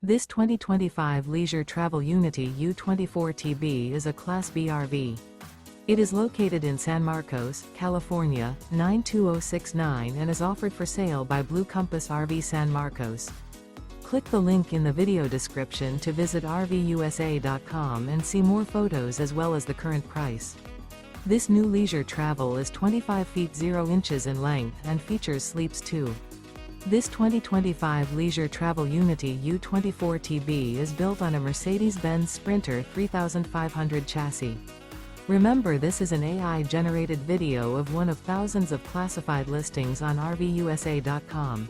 This 2025 Leisure Travel Unity U24TB is a Class B RV. It is located in San Marcos, California, 92069 and is offered for sale by Blue Compass RV San Marcos. Click the link in the video description to visit RVUSA.com and see more photos as well as the current price. This new leisure travel is 25 feet 0 inches in length and features sleeps 2. This 2025 Leisure Travel Unity U24TB is built on a Mercedes-Benz Sprinter 3500 chassis. Remember, this is an AI-generated video of one of thousands of classified listings on RVUSA.com.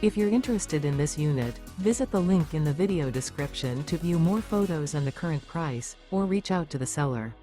If you're interested in this unit, visit the link in the video description to view more photos and the current price, or reach out to the seller.